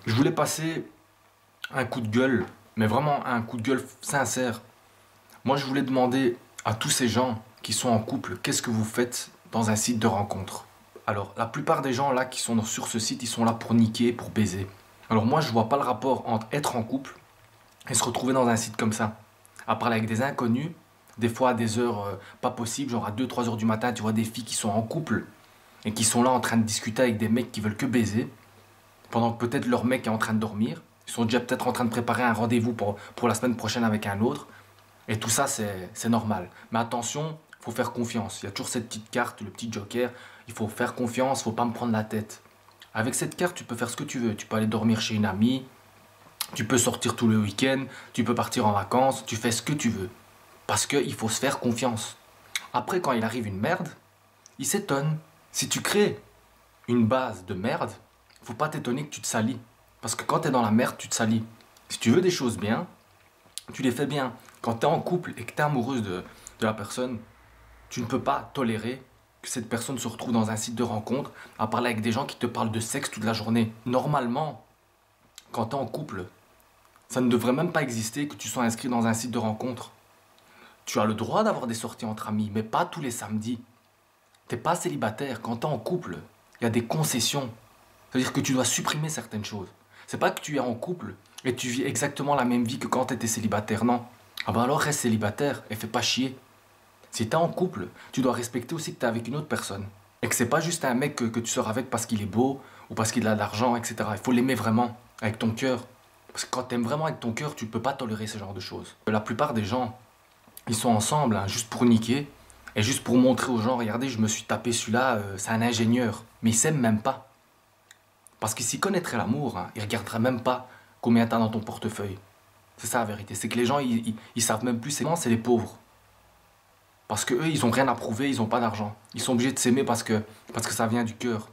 Je voulais passer un coup de gueule, mais vraiment un coup de gueule sincère. Moi, je voulais demander à tous ces gens qui sont en couple, qu'est-ce que vous faites dans un site de rencontre? Alors, la plupart des gens là qui sont sur ce site, ils sont là pour niquer, pour baiser. Alors moi, je vois pas le rapport entre être en couple et se retrouver dans un site comme ça, à parler avec des inconnus, des fois à des heures pas possibles, genre à 2-3 heures du matin, tu vois des filles qui sont en couple et qui sont là en train de discuter avec des mecs qui veulent que baiser, pendant que peut-être leur mec est en train de dormir. Ils sont déjà peut-être en train de préparer un rendez-vous pour la semaine prochaine avec un autre. Et tout ça, c'est normal. Mais attention, il faut faire confiance. Il y a toujours cette petite carte, le petit joker. Il faut faire confiance, il ne faut pas me prendre la tête. Avec cette carte, tu peux faire ce que tu veux. Tu peux aller dormir chez une amie, tu peux sortir tout le week-end, tu peux partir en vacances, tu fais ce que tu veux. Parce qu'il faut se faire confiance. Après, quand il arrive une merde, il s'étonne. Si tu crées une base de merde, faut pas t'étonner que tu te salis. Parce que quand tu es dans la merde, tu te salis. Si tu veux des choses bien, tu les fais bien. Quand tu es en couple et que tu es amoureuse de la personne, tu ne peux pas tolérer que cette personne se retrouve dans un site de rencontre à parler avec des gens qui te parlent de sexe toute la journée. Normalement, quand tu es en couple, ça ne devrait même pas exister que tu sois inscrit dans un site de rencontre. Tu as le droit d'avoir des sorties entre amis, mais pas tous les samedis. T'es pas célibataire. Quand tu es en couple, il y a des concessions. C'est-à-dire que tu dois supprimer certaines choses. C'est pas que tu es en couple et tu vis exactement la même vie que quand tu étais célibataire, non. Ah ben alors reste célibataire et fais pas chier. Si tu es en couple, tu dois respecter aussi que tu es avec une autre personne. Et que c'est pas juste un mec que tu sors avec parce qu'il est beau ou parce qu'il a de l'argent, etc. Il faut l'aimer vraiment, avec ton cœur. Parce que quand tu aimes vraiment avec ton cœur, tu peux pas tolérer ce genre de choses. La plupart des gens, ils sont ensemble hein, juste pour niquer et juste pour montrer aux gens, regardez, je me suis tapé celui-là, c'est un ingénieur. Mais ils s'aiment même pas. Parce qu'ils s'y connaîtraient l'amour, hein, ils regarderaient même pas combien t'as dans ton portefeuille. C'est ça la vérité, c'est que les gens, ils savent même plus, c'est les pauvres. Parce qu'eux, ils ont rien à prouver, ils ont pas d'argent. Ils sont obligés de s'aimer parce que ça vient du cœur.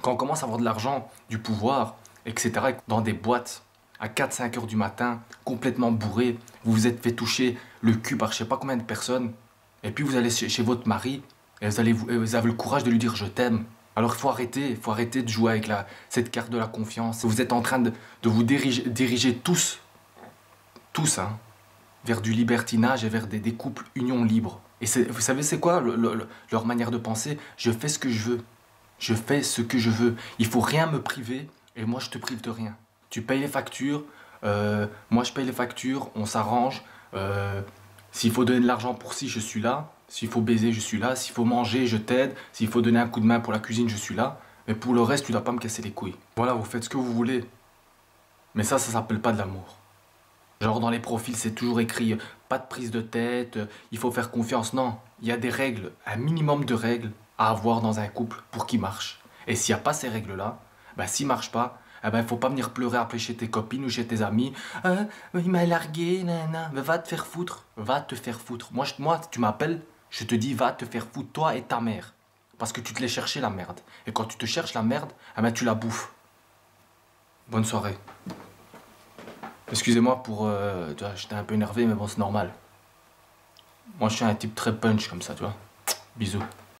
Quand on commence à avoir de l'argent, du pouvoir, etc., dans des boîtes, à 4-5 heures du matin, complètement bourré, vous vous êtes fait toucher le cul par je sais pas combien de personnes, et puis vous allez chez votre mari, et vous avez le courage de lui dire je t'aime. Alors il faut arrêter de jouer avec cette carte de la confiance. Vous êtes en train de vous diriger tous, hein, vers du libertinage et vers des couples union libres. Et vous savez c'est quoi leur manière de penser? Je fais ce que je veux. Je fais ce que je veux. Il faut rien me priver et moi je te prive de rien. Tu payes les factures, moi je paye les factures, on s'arrange. S'il faut donner de l'argent pour ci, je suis là. S'il faut baiser, je suis là. S'il faut manger, je t'aide. S'il faut donner un coup de main pour la cuisine, je suis là. Mais pour le reste, tu dois pas me casser les couilles. Voilà, vous faites ce que vous voulez. Mais ça s'appelle pas de l'amour. Genre dans les profils, c'est toujours écrit pas de prise de tête, il faut faire confiance. Non, il y a des règles, un minimum de règles à avoir dans un couple pour qu'il marche. Et s'il n'y a pas ces règles-là, bah, s'il marche pas, eh ben, il faut pas venir pleurer après chez tes copines ou chez tes amis. Il m'a largué, nanana. Mais va te faire foutre. Va te faire foutre. Moi tu m'appelles, je te dis va te faire foutre, toi et ta mère. Parce que tu te l'es cherché la merde. Et quand tu te cherches la merde, eh ben, tu la bouffes. Bonne soirée. Excusez-moi pour... tu vois, j'étais un peu énervé, mais bon, c'est normal. Moi, je suis un type très punch comme ça, tu vois. Bisous.